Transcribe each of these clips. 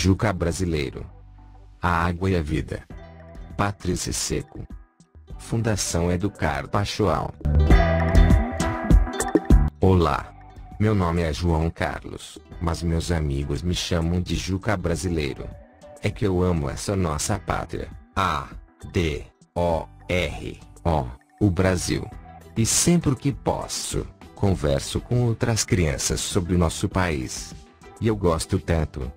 Tijuca brasileiro. A água e a vida. Patrícia Seco. Fundação Educar Pachoal. Olá. Meu nome é João Carlos, mas meus amigos me chamam de Juca brasileiro. É que eu amo essa nossa pátria, A-D-O-R-O, o Brasil. E sempre que posso, converso com outras crianças sobre o nosso país. E eu gosto tanto,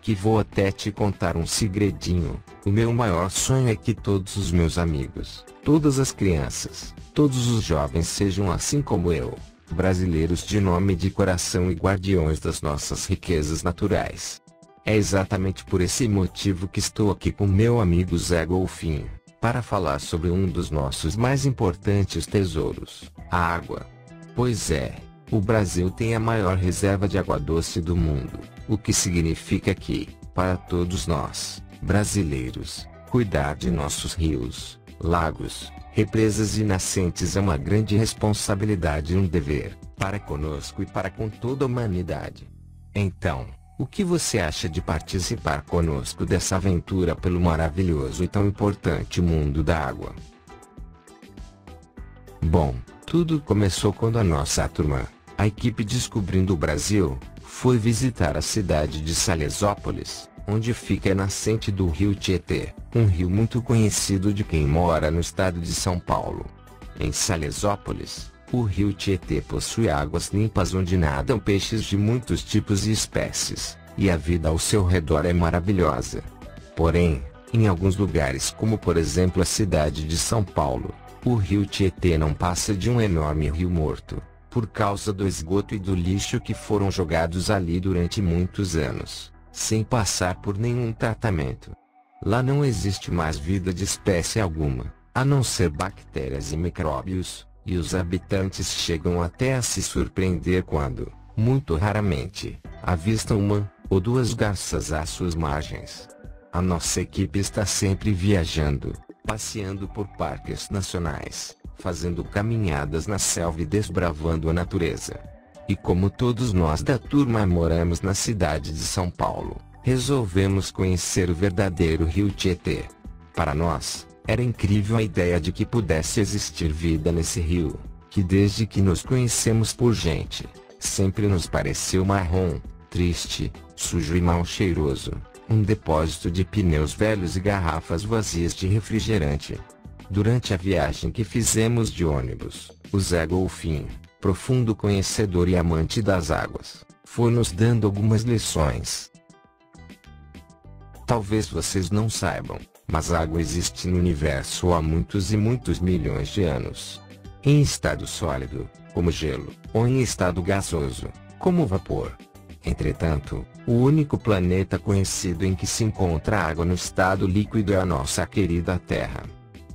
que vou até te contar um segredinho. O meu maior sonho é que todos os meus amigos, todas as crianças, todos os jovens sejam assim como eu, brasileiros de nome e de coração e guardiões das nossas riquezas naturais. É exatamente por esse motivo que estou aqui com meu amigo Zé Golfinho, para falar sobre um dos nossos mais importantes tesouros, a água. Pois é, o Brasil tem a maior reserva de água doce do mundo, o que significa que, para todos nós, brasileiros, cuidar de nossos rios, lagos, represas e nascentes é uma grande responsabilidade e um dever, para conosco e para com toda a humanidade. Então, o que você acha de participar conosco dessa aventura pelo maravilhoso e tão importante mundo da água? Bom, tudo começou quando a nossa turma, a equipe Descobrindo o Brasil, foi visitar a cidade de Salesópolis, onde fica a nascente do rio Tietê, um rio muito conhecido de quem mora no estado de São Paulo. Em Salesópolis, o rio Tietê possui águas limpas onde nadam peixes de muitos tipos e espécies, e a vida ao seu redor é maravilhosa. Porém, em alguns lugares como por exemplo a cidade de São Paulo, o rio Tietê não passa de um enorme rio morto, por causa do esgoto e do lixo que foram jogados ali durante muitos anos, sem passar por nenhum tratamento. Lá não existe mais vida de espécie alguma, a não ser bactérias e micróbios, e os habitantes chegam até a se surpreender quando, muito raramente, avistam uma ou duas garças às suas margens. A nossa equipe está sempre viajando, passeando por parques nacionais, fazendo caminhadas na selva e desbravando a natureza. E como todos nós da turma moramos na cidade de São Paulo, resolvemos conhecer o verdadeiro rio Tietê. Para nós, era incrível a ideia de que pudesse existir vida nesse rio, que desde que nos conhecemos por gente, sempre nos pareceu marrom, triste, sujo e mal cheiroso, um depósito de pneus velhos e garrafas vazias de refrigerante. Durante a viagem que fizemos de ônibus, o Zé Golfinho, profundo conhecedor e amante das águas, foi nos dando algumas lições. Talvez vocês não saibam, mas a água existe no universo há muitos e muitos milhões de anos. Em estado sólido, como gelo, ou em estado gasoso, como vapor. Entretanto, o único planeta conhecido em que se encontra água no estado líquido é a nossa querida Terra.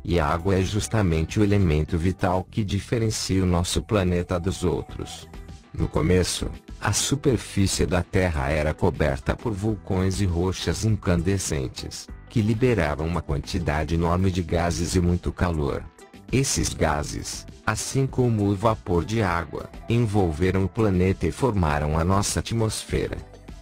E a água é justamente o elemento vital que diferencia o nosso planeta dos outros. No começo, a superfície da Terra era coberta por vulcões e rochas incandescentes, que liberavam uma quantidade enorme de gases e muito calor. Esses gases, assim como o vapor de água, envolveram o planeta e formaram a nossa atmosfera.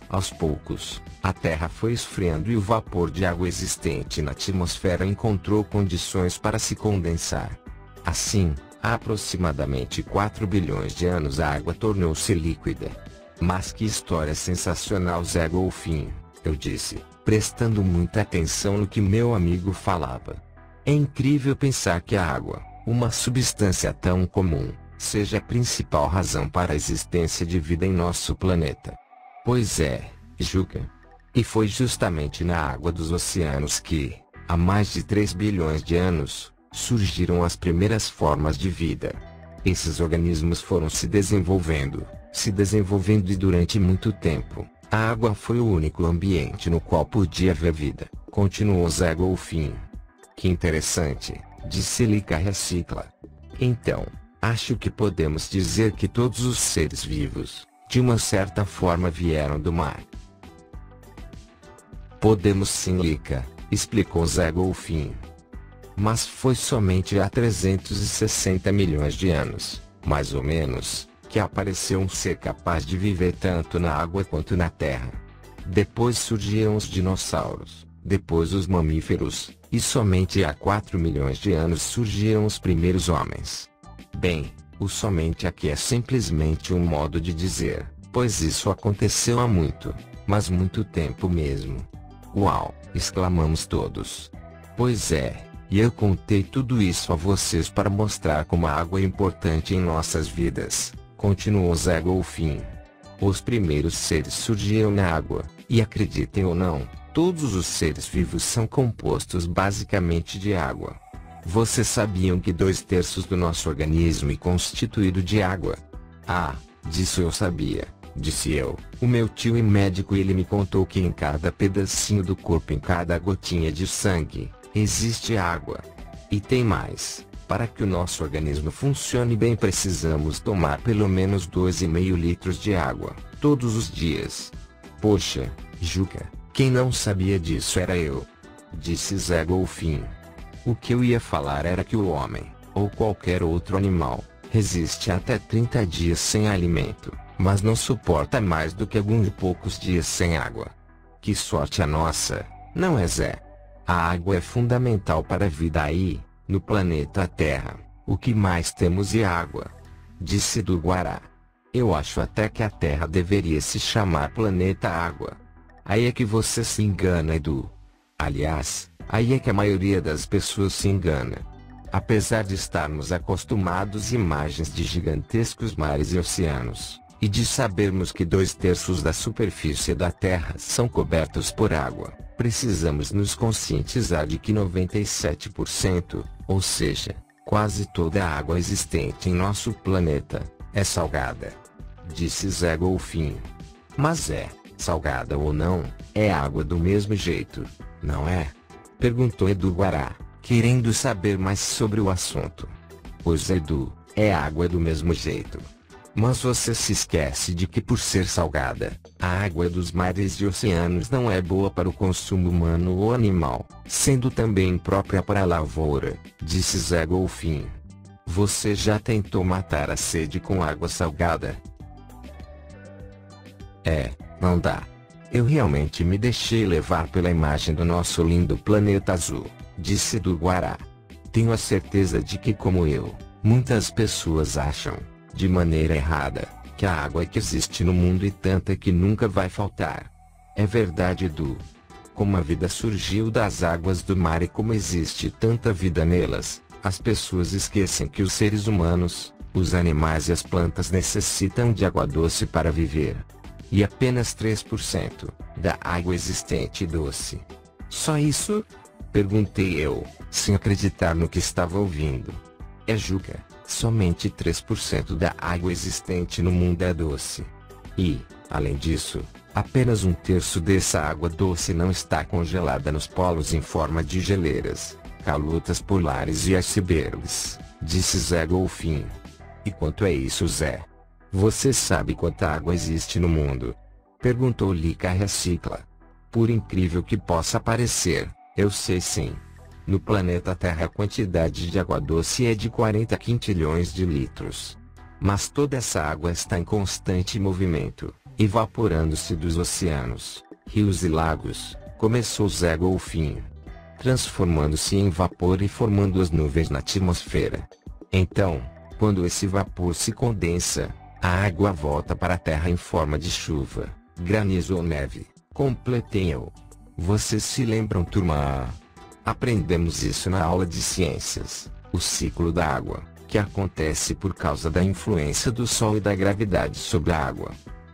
Aos poucos, a Terra foi esfriando e o vapor de água existente na atmosfera encontrou condições para se condensar. Assim, há aproximadamente 4 bilhões de anos a água tornou-se líquida. Mas que história sensacional, Zé Golfinho, eu disse, prestando muita atenção no que meu amigo falava. É incrível pensar que a água, uma substância tão comum, seja a principal razão para a existência de vida em nosso planeta. Pois é, Juca. E foi justamente na água dos oceanos que, há mais de 3 bilhões de anos, surgiram as primeiras formas de vida. Esses organismos foram se desenvolvendo e durante muito tempo, a água foi o único ambiente no qual podia haver vida, continuou Zé Golfinho. Que interessante, disse Lica Recicla. Então, acho que podemos dizer que todos os seres vivos, de uma certa forma vieram do mar. Podemos sim, Lica, explicou Zé Golfinho. Mas foi somente há 360 milhões de anos, mais ou menos, que apareceu um ser capaz de viver tanto na água quanto na terra. Depois surgiram os dinossauros, depois os mamíferos, e somente há 4 milhões de anos surgiram os primeiros homens. Bem, o somente aqui é simplesmente um modo de dizer, pois isso aconteceu há muito, mas muito tempo mesmo. Uau! Exclamamos todos. Pois é, e eu contei tudo isso a vocês para mostrar como a água é importante em nossas vidas, continuou Zé Golfinho. Os primeiros seres surgiram na água, e acreditem ou não, todos os seres vivos são compostos basicamente de água. Vocês sabiam que 2/3 do nosso organismo é constituído de água? Ah, disso eu sabia, disse eu. O meu tio é médico e ele me contou que em cada pedacinho do corpo, em cada gotinha de sangue, existe água. E tem mais. Para que o nosso organismo funcione bem precisamos tomar pelo menos 2,5 litros de água, todos os dias. Poxa, Juca, quem não sabia disso era eu, disse Zé Golfinho. O que eu ia falar era que o homem, ou qualquer outro animal, resiste até 30 dias sem alimento, mas não suporta mais do que alguns poucos dias sem água. Que sorte a nossa, não é, Zé? A água é fundamental para a vida aí, no planeta Terra. O que mais temos é água, disse Edu Guará. Eu acho até que a Terra deveria se chamar Planeta Água. Aí é que você se engana, Edu. Aliás, aí é que a maioria das pessoas se engana. Apesar de estarmos acostumados a imagens de gigantescos mares e oceanos, e de sabermos que 2/3 da superfície da Terra são cobertos por água, precisamos nos conscientizar de que 97%, ou seja, quase toda a água existente em nosso planeta, é salgada, disse Zé Golfinho. Mas salgada ou não, é água do mesmo jeito, não é? Perguntou Edu Guará, querendo saber mais sobre o assunto. Pois Edu, é água do mesmo jeito. Mas você se esquece de que por ser salgada, a água dos mares e oceanos não é boa para o consumo humano ou animal, sendo também imprópria para a lavoura, disse Zé Golfinho. Você já tentou matar a sede com água salgada? Não dá. Eu realmente me deixei levar pela imagem do nosso lindo planeta azul, disse Edu Guará. Tenho a certeza de que, como eu, muitas pessoas acham, de maneira errada, que a água é que existe no mundo e tanta que nunca vai faltar. É verdade, Edu. Como a vida surgiu das águas do mar e como existe tanta vida nelas, as pessoas esquecem que os seres humanos, os animais e as plantas necessitam de água doce para viver. E apenas 3% da água existente é doce. Só isso? Perguntei eu, sem acreditar no que estava ouvindo. Juca, somente 3% da água existente no mundo é doce. E, além disso, apenas 1/3 dessa água doce não está congelada nos polos em forma de geleiras, calotas polares e icebergs, disse Zé Golfinho. E quanto é isso, Zé? Você sabe quanta água existe no mundo? Perguntou Lica Recicla. Por incrível que possa parecer, eu sei sim. No planeta Terra a quantidade de água doce é de 40 quintilhões de litros. Mas toda essa água está em constante movimento, evaporando-se dos oceanos, rios e lagos, começou Zé Golfinho, transformando-se em vapor e formando as nuvens na atmosfera. Então, quando esse vapor se condensa, a água volta para a Terra em forma de chuva, granizo ou neve, completei eu. Vocês se lembram, turma? Aprendemos isso na aula de ciências, o ciclo da água, que acontece por causa da influência do Sol e da gravidade sobre a água.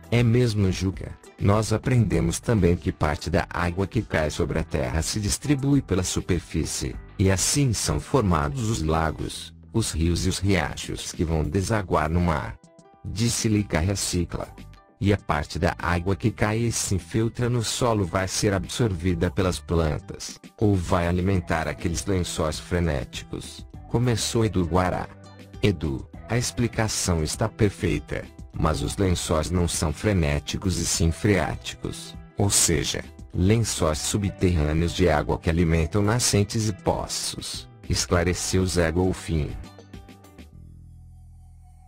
É mesmo, Juca? Nós aprendemos também que parte da água que cai sobre a Terra se distribui pela superfície, e assim são formados os lagos, os rios e os riachos que vão desaguar no mar. Disse Lica Recicla. E a parte da água que cai e se infiltra no solo vai ser absorvida pelas plantas, ou vai alimentar aqueles lençóis frenéticos, começou Edu Guará. Edu, a explicação está perfeita, mas os lençóis não são frenéticos e sim freáticos, ou seja, lençóis subterrâneos de água que alimentam nascentes e poços, esclareceu Zé Golfinho.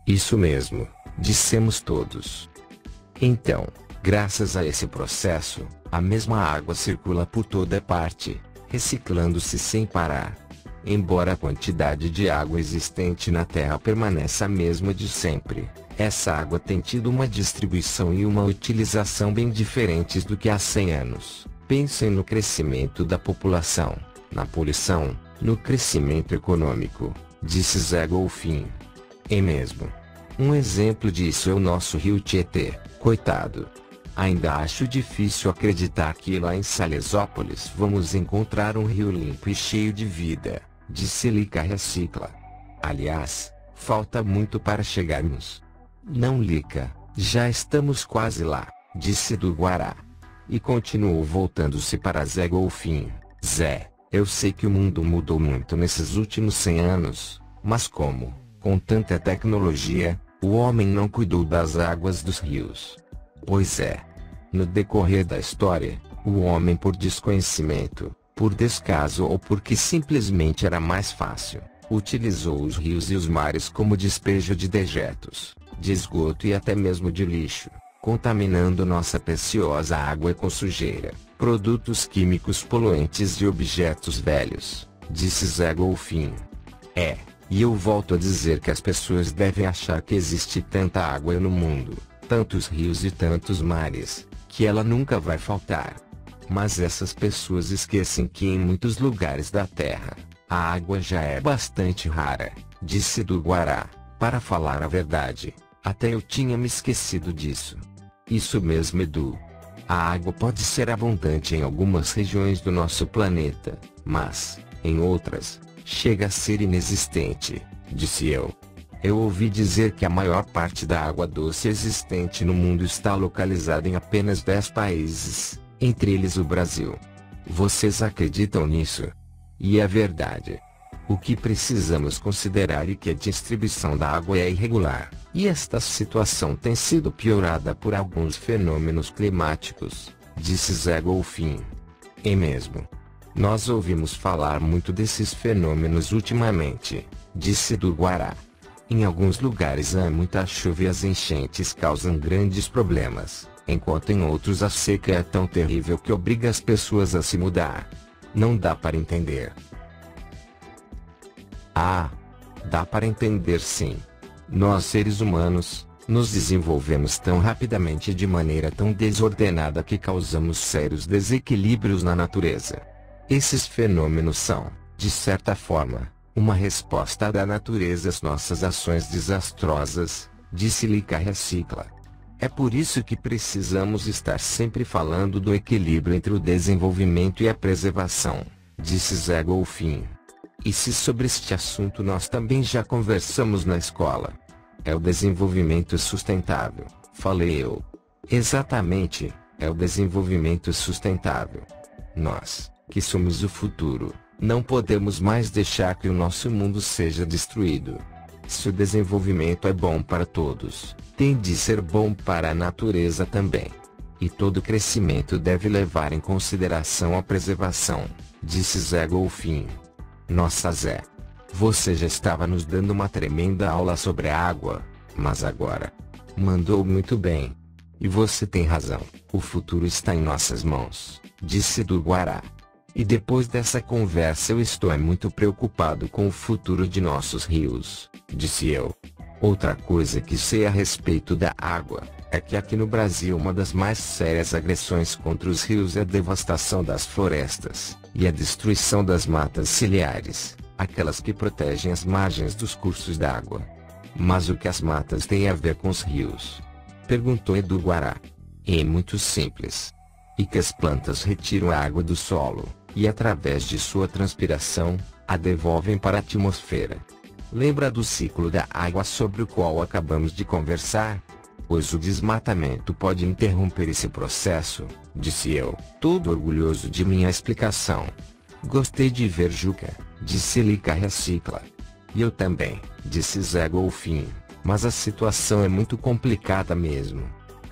Isso mesmo, dissemos todos. Então, graças a esse processo, A mesma água circula por toda parte, reciclando-se sem parar. Embora a quantidade de água existente na Terra permaneça a mesma de sempre, essa água tem tido uma distribuição e uma utilização bem diferentes do que há 100 anos. Pensem no crescimento da população, na poluição, no crescimento econômico, disse Zé Golfinho. É mesmo. Um exemplo disso é o nosso rio Tietê, coitado. Ainda acho difícil acreditar que lá em Salesópolis vamos encontrar um rio limpo e cheio de vida, disse Lica Recicla. Aliás, falta muito para chegarmos. Não, Lica, já estamos quase lá, disse do Guará. E continuou voltando-se para Zé Golfinho. Zé, eu sei que o mundo mudou muito nesses últimos 100 anos, mas como, com tanta tecnologia, o homem não cuidou das águas dos rios? Pois é. No decorrer da história, o homem, por desconhecimento, por descaso ou porque simplesmente era mais fácil, utilizou os rios e os mares como despejo de dejetos, de esgoto e até mesmo de lixo, contaminando nossa preciosa água com sujeira, produtos químicos poluentes e objetos velhos, disse Zé Golfinho. E eu volto a dizer que as pessoas devem achar que existe tanta água no mundo, tantos rios e tantos mares, que ela nunca vai faltar. Mas essas pessoas esquecem que em muitos lugares da Terra, a água já é bastante rara, disse do Guará. Para falar a verdade, até eu tinha me esquecido disso. Isso mesmo, Edu. A água pode ser abundante em algumas regiões do nosso planeta, mas, em outras, chega a ser inexistente, disse eu. Eu ouvi dizer que a maior parte da água doce existente no mundo está localizada em apenas 10 países, entre eles o Brasil. Vocês acreditam nisso? E é verdade. O que precisamos considerar é que a distribuição da água é irregular, e esta situação tem sido piorada por alguns fenômenos climáticos, disse Zé Golfinho. É mesmo. Nós ouvimos falar muito desses fenômenos ultimamente, disse do Guará. Em alguns lugares há muita chuva e as enchentes causam grandes problemas, enquanto em outros a seca é tão terrível que obriga as pessoas a se mudar. Não dá para entender. Ah, dá para entender sim. Nós seres humanos, nos desenvolvemos tão rapidamente e de maneira tão desordenada que causamos sérios desequilíbrios na natureza. Esses fenômenos são, de certa forma, uma resposta da natureza às nossas ações desastrosas, disse Lica Recicla. É por isso que precisamos estar sempre falando do equilíbrio entre o desenvolvimento e a preservação, disse Zé Golfinho. E se sobre este assunto nós também já conversamos na escola. É o desenvolvimento sustentável, falei eu. Exatamente, é o desenvolvimento sustentável. Nós, que somos o futuro, não podemos mais deixar que o nosso mundo seja destruído. Se o desenvolvimento é bom para todos, tem de ser bom para a natureza também. E todo crescimento deve levar em consideração a preservação, disse Zé Golfinho. Nossa Zé, você já estava nos dando uma tremenda aula sobre a água, mas agora, mandou muito bem. E você tem razão, o futuro está em nossas mãos, disse do Guará. E depois dessa conversa eu estou muito preocupado com o futuro de nossos rios, disse eu. Outra coisa que sei a respeito da água, é que aqui no Brasil uma das mais sérias agressões contra os rios é a devastação das florestas, e a destruição das matas ciliares, aquelas que protegem as margens dos cursos d'água. Mas o que as matas têm a ver com os rios? Perguntou Edu Guará. É muito simples. E que as plantas retiram a água do solo, e através de sua transpiração, a devolvem para a atmosfera. Lembra do ciclo da água sobre o qual acabamos de conversar? Pois o desmatamento pode interromper esse processo, disse eu, todo orgulhoso de minha explicação. Gostei de ver, Juca, disse Lica Recicla. E eu também, disse Zé Golfinho, mas a situação é muito complicada mesmo.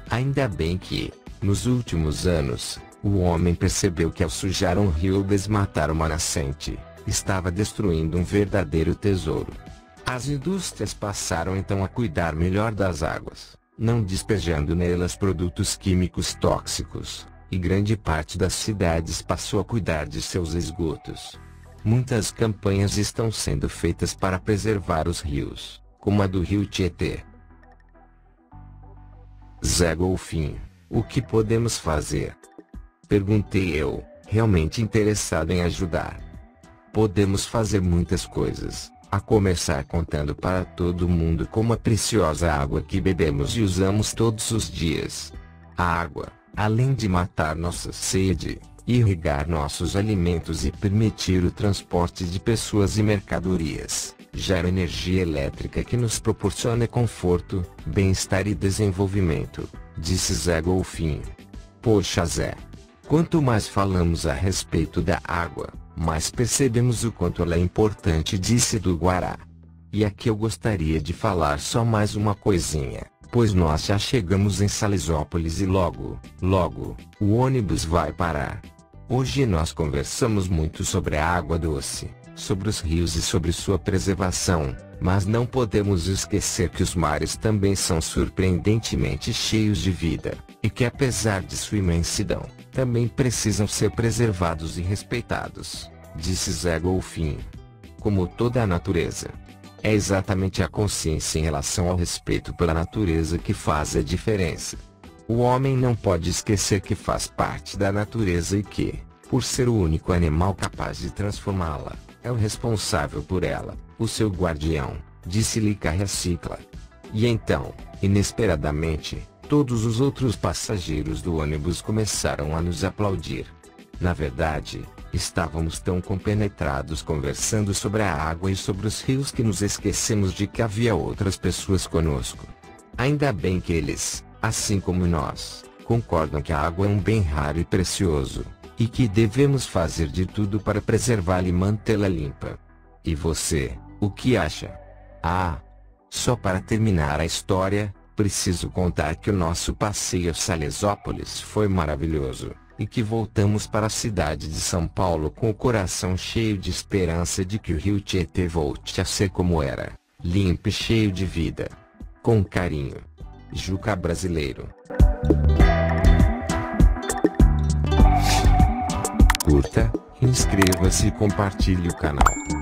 Ainda bem que, nos últimos anos, o homem percebeu que ao sujar um rio ou desmatar uma nascente, estava destruindo um verdadeiro tesouro. As indústrias passaram então a cuidar melhor das águas, não despejando nelas produtos químicos tóxicos, e grande parte das cidades passou a cuidar de seus esgotos. Muitas campanhas estão sendo feitas para preservar os rios, como a do rio Tietê. Zé Golfinho, o que podemos fazer? Perguntei eu, realmente interessado em ajudar. Podemos fazer muitas coisas, a começar contando para todo mundo como a preciosa água que bebemos e usamos todos os dias. A água, além de matar nossa sede, irrigar nossos alimentos e permitir o transporte de pessoas e mercadorias, gera energia elétrica que nos proporciona conforto, bem-estar e desenvolvimento, disse Zé Golfinho. Poxa Zé! Quanto mais falamos a respeito da água, mais percebemos o quanto ela é importante, disse do Guará. E aqui eu gostaria de falar só mais uma coisinha, pois nós já chegamos em Salesópolis e logo, o ônibus vai parar. Hoje nós conversamos muito sobre a água doce, sobre os rios e sobre sua preservação, mas não podemos esquecer que os mares também são surpreendentemente cheios de vida, e que apesar de sua imensidão, também precisam ser preservados e respeitados, disse Zé Golfinho. Como toda a natureza, é exatamente a consciência em relação ao respeito pela natureza que faz a diferença. O homem não pode esquecer que faz parte da natureza e que, por ser o único animal capaz de transformá-la, é o responsável por ela, o seu guardião, disse Lica Recicla. E então, inesperadamente, todos os outros passageiros do ônibus começaram a nos aplaudir. Na verdade, estávamos tão compenetrados conversando sobre a água e sobre os rios que nos esquecemos de que havia outras pessoas conosco. Ainda bem que eles, assim como nós, concordam que a água é um bem raro e precioso, e que devemos fazer de tudo para preservá-la e mantê-la limpa. E você, o que acha? Ah! Só para terminar a história, preciso contar que o nosso passeio a Salesópolis foi maravilhoso, e que voltamos para a cidade de São Paulo com o coração cheio de esperança de que o rio Tietê volte a ser como era, limpo e cheio de vida. Com carinho, Juca Brasileiro. Curta, inscreva-se e compartilhe o canal.